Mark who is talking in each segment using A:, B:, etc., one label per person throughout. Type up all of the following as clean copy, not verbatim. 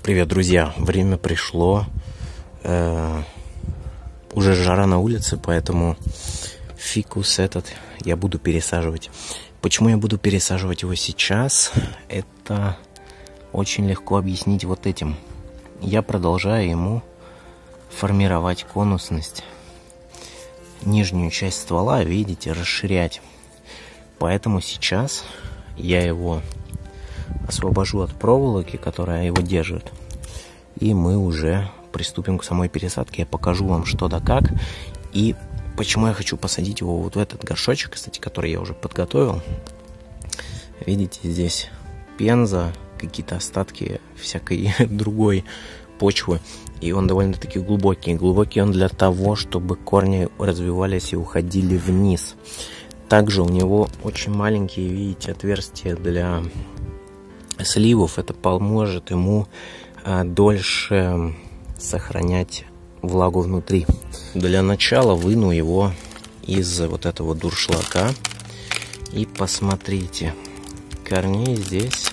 A: Привет, друзья! Время пришло. Уже жара на улице, поэтому фикус этот я буду пересаживать. Почему я буду пересаживать его сейчас? Это очень легко объяснить вот этим. Я продолжаю ему формировать конусность. Нижнюю часть ствола, видите, расширять. Поэтому сейчас я его освобожу от проволоки, которая его держит. И мы уже приступим к самой пересадке. Я покажу вам что да как. И почему я хочу посадить его вот в этот горшочек, кстати, который я уже подготовил. Видите, здесь пенза, какие-то остатки всякой другой почвы. И он довольно-таки глубокий. Глубокий он для того, чтобы корни развивались и уходили вниз. Также у него очень маленькие, видите, отверстия для сливов. Это поможет ему дольше сохранять влагу внутри. Для начала выну его из вот этого дуршлака. И посмотрите, корней здесь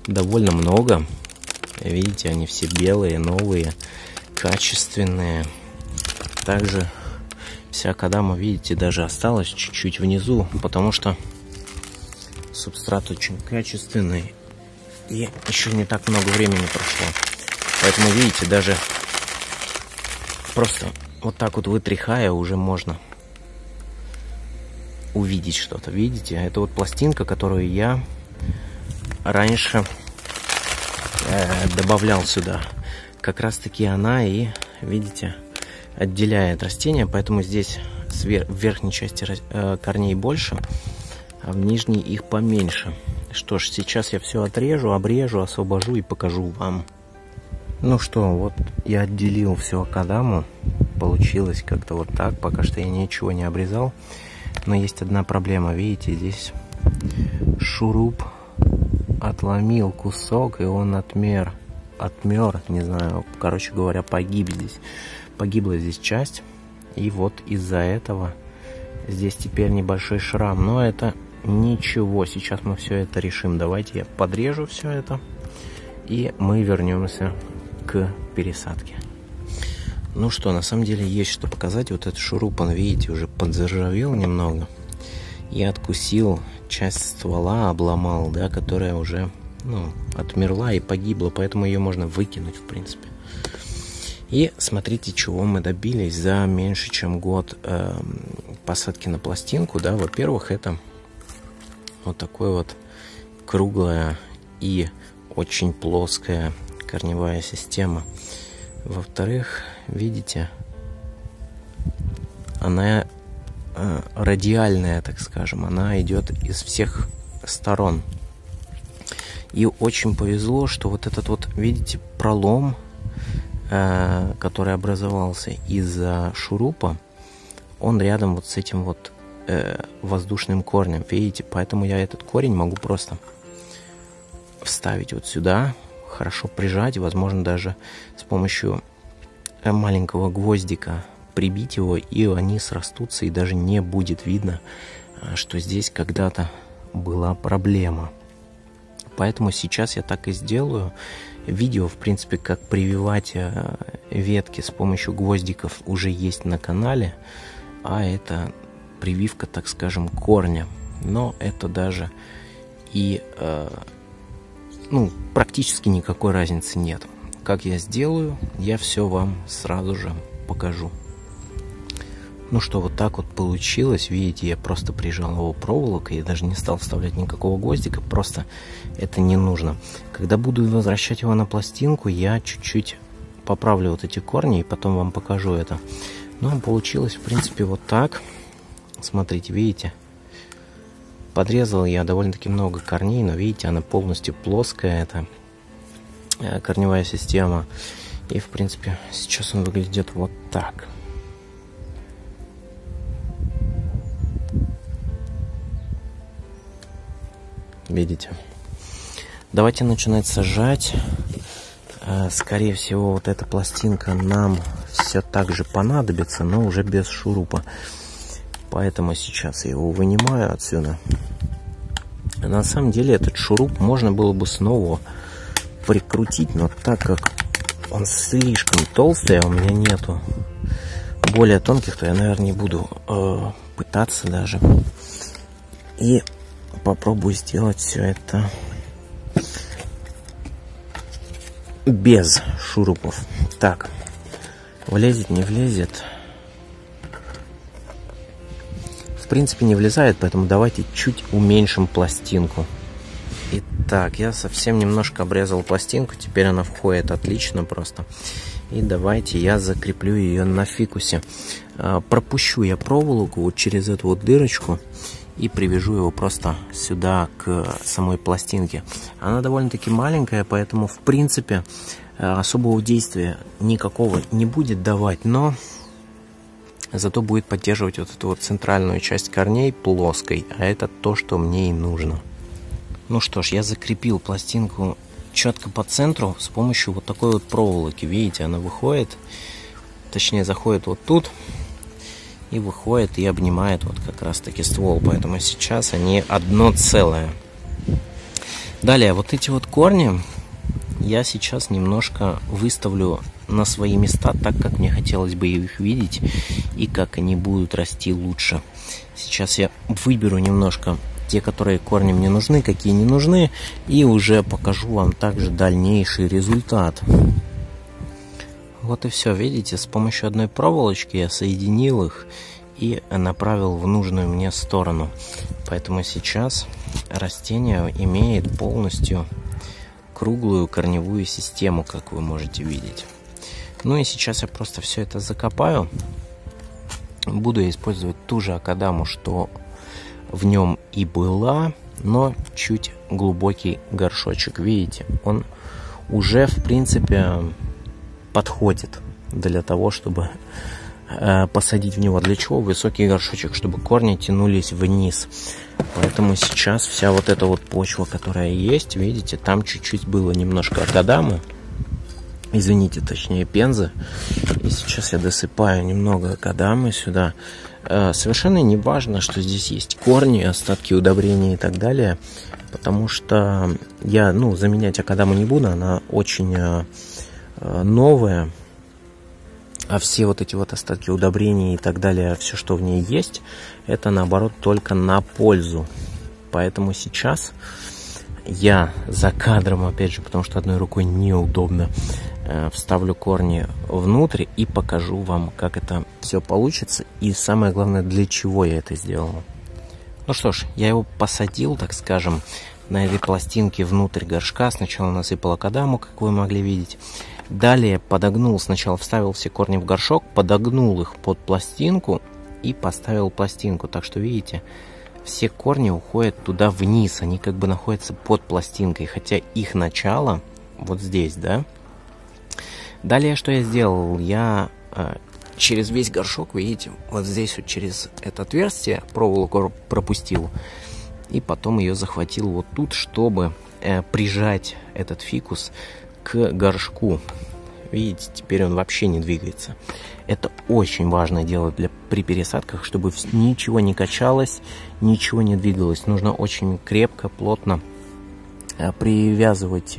A: довольно много. Видите, они все белые, новые, качественные. Также вся кадама, видите, даже осталась чуть-чуть внизу, потому что субстрат очень качественный. И еще не так много времени прошло. Поэтому, видите, даже просто вот так вот вытряхая уже можно увидеть что-то. Видите, это вот пластинка, которую я раньше добавлял сюда. Как раз таки она и, видите, отделяет растения. Поэтому здесь в верхней части корней больше, а в нижней их поменьше. Что ж, сейчас я все отрежу, обрежу, освобожу и покажу вам. Ну что, вот я отделил всю акадаму. Получилось как-то вот так. Пока что я ничего не обрезал. Но есть одна проблема. Видите, здесь шуруп отломил кусок, и он отмер, не знаю, короче говоря, погиб здесь. Погибла здесь часть. И вот из-за этого здесь теперь небольшой шрам. Но это ничего, сейчас мы все это решим. Давайте я подрежу все это, и мы вернемся к пересадке. Ну что, на самом деле есть что показать. Вот этот шуруп, он, видите, уже подзаржавел немного. Я откусил часть ствола, обломал, да, которая уже, отмерла и погибла, поэтому ее можно выкинуть, в принципе. И смотрите, чего мы добились за меньше чем год посадки на пластинку, да. Во-первых, это вот такое вот круглая и очень плоская корневая система. Во-вторых, видите, она радиальная, так скажем, она идет из всех сторон. И очень повезло, что вот этот вот, видите, пролом, который образовался из-за шурупа, он рядом вот с этим вот воздушным корнем, видите, поэтому я этот корень могу просто вставить вот сюда, хорошо прижать, возможно, даже с помощью маленького гвоздика прибить его, и они срастутся, и даже не будет видно, что здесь когда-то была проблема. Поэтому сейчас я так и сделаю. Видео, в принципе, как прививать ветки с помощью гвоздиков, уже есть на канале, а это прививка, так скажем, корня. Но это даже и практически никакой разницы нет. Как я сделаю, я все вам сразу же покажу. Ну что, вот так вот получилось. Видите, я просто прижал его проволокой. Я даже не стал вставлять никакого гвоздика. Просто это не нужно. Когда буду возвращать его на пластинку, я чуть-чуть поправлю вот эти корни и потом вам покажу это. Ну, получилось, в принципе, вот так. Смотрите, видите? Подрезал я довольно-таки много корней, но видите, она полностью плоская, это корневая система. И, в принципе, сейчас он выглядит вот так. Видите? Давайте начинать сажать. Скорее всего, вот эта пластинка нам все так же понадобится, но уже без шурупа. Поэтому сейчас я его вынимаю отсюда. На самом деле этот шуруп можно было бы снова прикрутить, но так как он слишком толстый, а у меня нету более тонких, то я, наверное, не буду пытаться даже. И попробую сделать все это без шурупов. Так, влезет, не влезет. В принципе, не влезает, поэтому давайте чуть уменьшим пластинку. Итак, я совсем немножко обрезал пластинку, теперь она входит отлично просто. И давайте я закреплю ее на фикусе. Пропущу я проволоку вот через эту вот дырочку и привяжу его просто сюда к самой пластинке. Она довольно-таки маленькая, поэтому в принципе особого действия никакого не будет давать, но зато будет поддерживать вот эту вот центральную часть корней плоской, а это то, что мне и нужно. Ну что ж, я закрепил пластинку четко по центру с помощью вот такой вот проволоки. Видите, она выходит, точнее заходит вот тут и выходит и обнимает вот как раз таки ствол. Поэтому сейчас они одно целое. Далее, вот эти вот корни я сейчас немножко выставлю на свои места, так как мне хотелось бы их видеть и как они будут расти лучше. Сейчас я выберу немножко те, которые корни мне нужны, какие не нужны, и уже покажу вам также дальнейший результат. Вот и все, видите, с помощью одной проволочки я соединил их и направил в нужную мне сторону. Поэтому сейчас растение имеет полностью круглую корневую систему, как вы можете видеть. Ну и сейчас я просто все это закопаю. Буду использовать ту же акадаму, что в нем и была, но чуть глубокий горшочек. Видите, он уже в принципе подходит для того, чтобы посадить в него. Для чего высокий горшочек? Чтобы корни тянулись вниз. Поэтому сейчас вся вот эта вот почва, которая есть, видите, там чуть-чуть было немножко акадамы. Извините, точнее пензы. И сейчас я досыпаю немного акадамы сюда. Совершенно не важно, что здесь есть корни, остатки удобрения и так далее, потому что я, заменять акадаму не буду, она очень новая, а все вот эти вот остатки удобрений и так далее, все, что в ней есть, это наоборот только на пользу. Поэтому сейчас я за кадром, опять же, потому что одной рукой неудобно, вставлю корни внутрь и покажу вам, как это все получится. И самое главное, для чего я это сделал. Ну что ж, я его посадил, так скажем, на этой пластинке внутрь горшка. Сначала насыпал акадаму, как вы могли видеть. Далее подогнул, сначала вставил все корни в горшок, подогнул их под пластинку и поставил пластинку. Так что, видите, все корни уходят туда вниз. Они как бы находятся под пластинкой, хотя их начало вот здесь, да. Далее, что я сделал? Я через весь горшок, видите, вот здесь вот через это отверстие проволоку пропустил. И потом ее захватил вот тут, чтобы прижать этот фикус к горшку. Видите, теперь он вообще не двигается. Это очень важно делать при пересадках, чтобы ничего не качалось, ничего не двигалось. Нужно очень крепко, плотно привязывать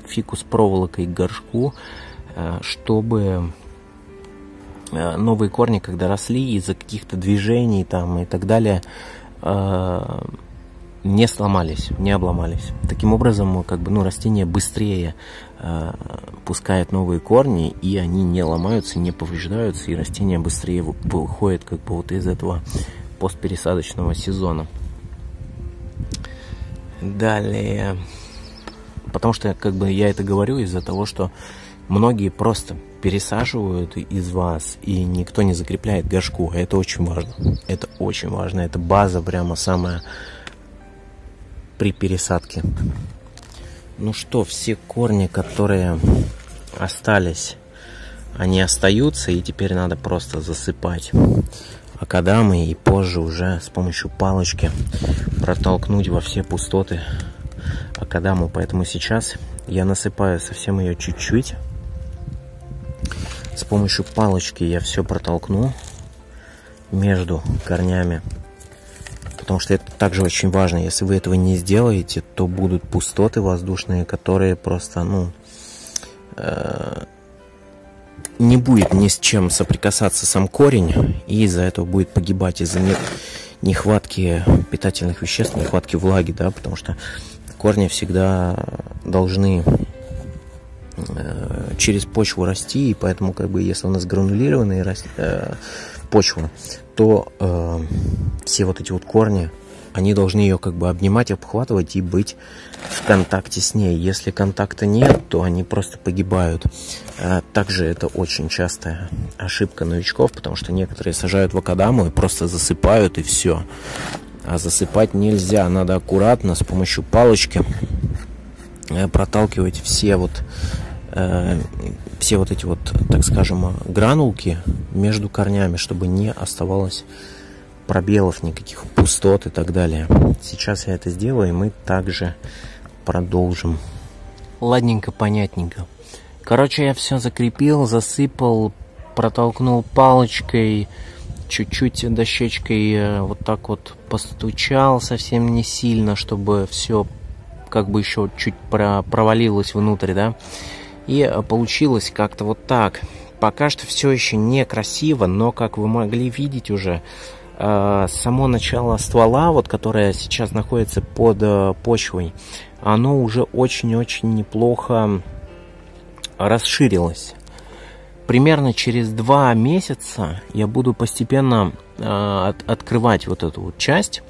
A: фикус проволокой к горшку, чтобы новые корни, когда росли, из-за каких-то движений там и так далее, не сломались, не обломались. Таким образом, растение быстрее пускает новые корни, и они не ломаются, не повреждаются, и растение быстрее выходит вот из этого постпересадочного сезона. Далее, потому что я это говорю из-за того, что многие просто пересаживают из вас, и никто не закрепляет горшку. Это очень важно. Это очень важно. Это база прямо самая при пересадке. Ну что, все корни, которые остались, они остаются, и теперь надо просто засыпать акадамой и позже уже с помощью палочки протолкнуть во все пустоты акадаму. Поэтому сейчас я насыпаю совсем ее чуть-чуть. С помощью палочки я все протолкну между корнями Потому что это также очень важно. Если вы этого не сделаете, то будут пустоты воздушные, которые просто, не будет ни с чем соприкасаться сам корень, и из-за этого будет погибать из-за нехватки питательных веществ, нехватки влаги, да, потому что корни всегда должны через почву расти, и поэтому, если у нас гранулированная почва, то все вот эти вот корни, они должны ее обнимать, обхватывать и быть в контакте с ней. Если контакта нет, то они просто погибают. Также это очень частая ошибка новичков, потому что некоторые сажают вакадаму и просто засыпают, и все. А засыпать нельзя, надо аккуратно с помощью палочки проталкивать все вот эти вот, так скажем, гранулки между корнями, чтобы не оставалось пробелов, никаких пустот и так далее. Сейчас я это сделаю, и мы также продолжим. Ладненько, понятненько. Короче, я все закрепил, засыпал, протолкнул палочкой, чуть-чуть дощечкой вот так вот постучал, совсем не сильно, чтобы все еще чуть провалилось внутрь, да. И получилось как-то вот так. Пока что все еще некрасиво, но, как вы могли видеть уже, само начало ствола, вот, которое сейчас находится под почвой, оно уже очень-очень неплохо расширилось. Примерно через 2 месяца я буду постепенно открывать вот эту вот часть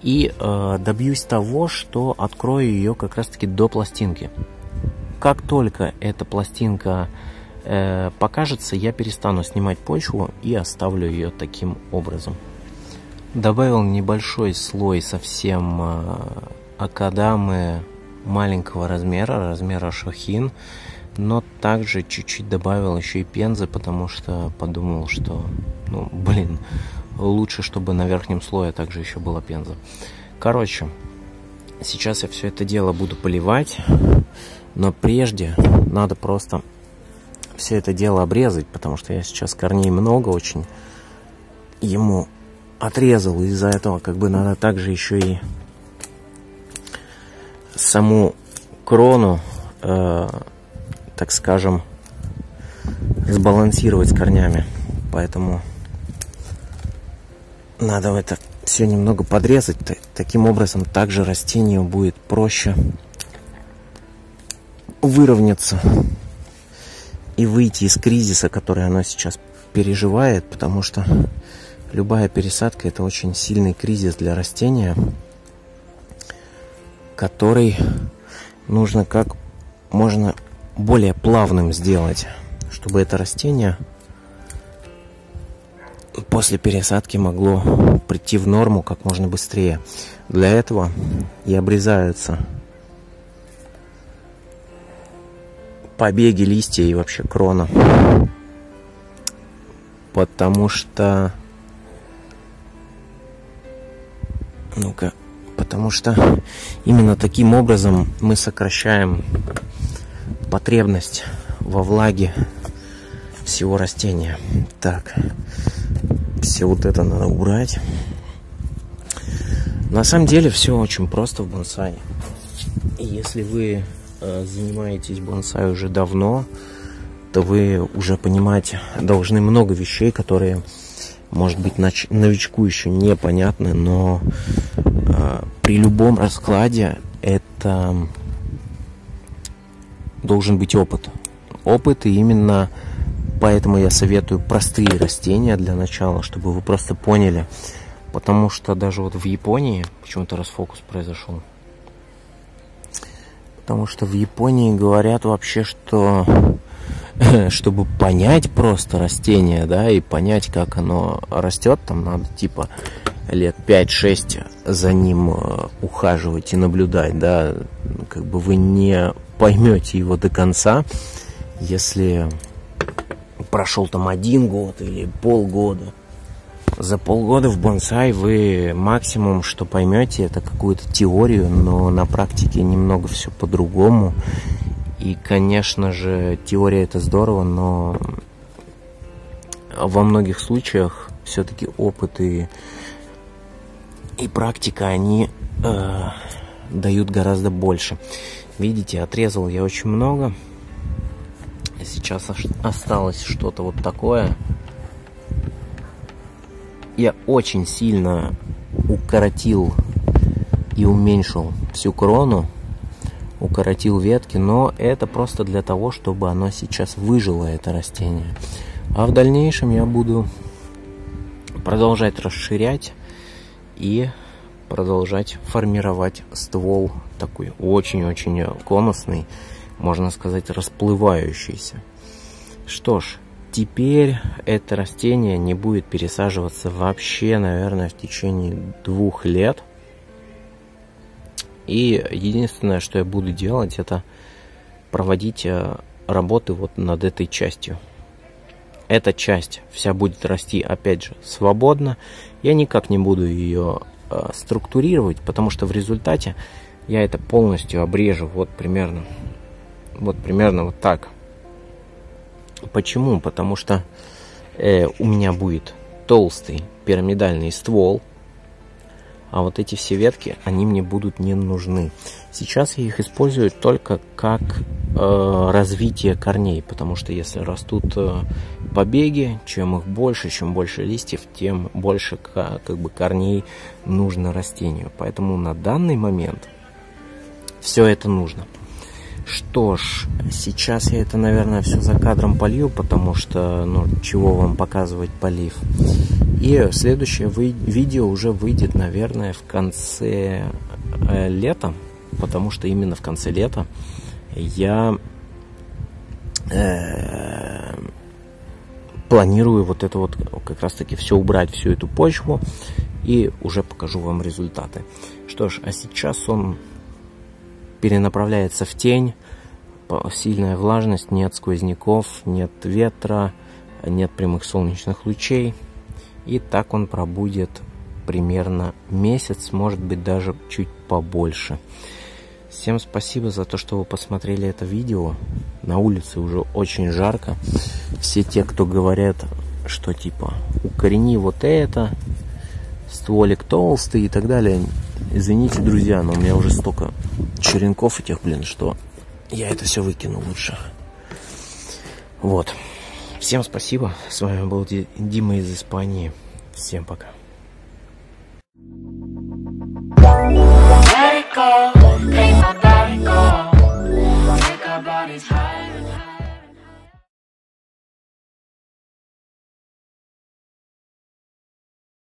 A: и добьюсь того, что открою ее как раз-таки до пластинки. Как только эта пластинка покажется, я перестану снимать почву и оставлю ее таким образом. Добавил небольшой слой совсем акадамы маленького размера шохин, но также чуть-чуть добавил еще и пензы, потому что подумал, что, лучше, чтобы на верхнем слое также еще была пенза. Короче, сейчас я все это дело буду поливать, но прежде надо просто все это дело обрезать, потому что я сейчас корней много очень ему отрезал, и из-за этого надо также еще и саму крону, так скажем, сбалансировать с корнями, поэтому надо это все немного подрезать. Таким образом также растению будет проще выровняться и выйти из кризиса, который оно сейчас переживает, потому что любая пересадка — это очень сильный кризис для растения, который нужно как можно более плавным сделать, чтобы это растение после пересадки могло прийти в норму как можно быстрее. Для этого и обрезаются побеги, листья и вообще крона, потому что именно таким образом мы сокращаем потребность во влаге всего растения. Так, все вот это надо убрать. На самом деле все очень просто в бонсай. И если вы занимаетесь бонсай уже давно, то вы уже понимать должны много вещей, которые, может быть, новичку еще непонятны, но при любом раскладе это должен быть опыт. Опыт, и именно поэтому я советую простые растения для начала, чтобы вы просто поняли. Потому что даже вот в Японии, почему-то расфокус произошел, потому что в Японии говорят вообще, что чтобы понять просто растение, да, и понять, как оно растет, там надо типа лет 5-6 за ним ухаживать и наблюдать, да, вы не поймете его до конца, если прошел там 1 год или полгода. За полгода в бонсай вы максимум, что поймете, это какую-то теорию, но на практике немного все по-другому. И, конечно же, теория это здорово, но во многих случаях все-таки опыт и и практика, они дают гораздо больше. Видите, отрезал я очень много. Сейчас осталось что-то вот такое. Я очень сильно укоротил и уменьшил всю крону, укоротил ветки, но это просто для того, чтобы оно сейчас выжило, это растение. А в дальнейшем я буду продолжать расширять и продолжать формировать ствол такой очень-очень конусный, можно сказать, расплывающийся. Что ж, теперь это растение не будет пересаживаться вообще, наверное, в течение 2 лет. И единственное, что я буду делать, это проводить работы вот над этой частью. Эта часть вся будет расти, опять же, свободно. Я никак не буду ее структурировать, потому что в результате я это полностью обрежу вот примерно вот так. Почему? Потому что у меня будет толстый пирамидальный ствол, а вот эти все ветки, они мне будут не нужны. Сейчас я их использую только как развитие корней, потому что если растут побеги, чем их больше, чем больше листьев, тем больше как бы корней нужно растению. Поэтому на данный момент все это нужно. Что ж, сейчас я это, наверное, все за кадром полью, потому что, ну, чего вам показывать полив. И следующее видео уже выйдет, наверное, в конце лета, потому что именно в конце лета я планирую вот это вот как раз таки все убрать, всю эту почву, и уже покажу вам результаты. Что ж, а сейчас он перенаправляется в тень, сильная влажность, нет сквозняков, нет ветра, нет прямых солнечных лучей. И так он пробудет примерно месяц, может быть даже чуть побольше. Всем спасибо за то, что вы посмотрели это видео. На улице уже очень жарко. Все те, кто говорят, что типа укорени вот это, стволик толстый и так далее. Извините, друзья, но у меня уже столько черенков этих, что я это все выкину лучше. Вот. Всем спасибо. С вами был Дима из Испании. Всем пока.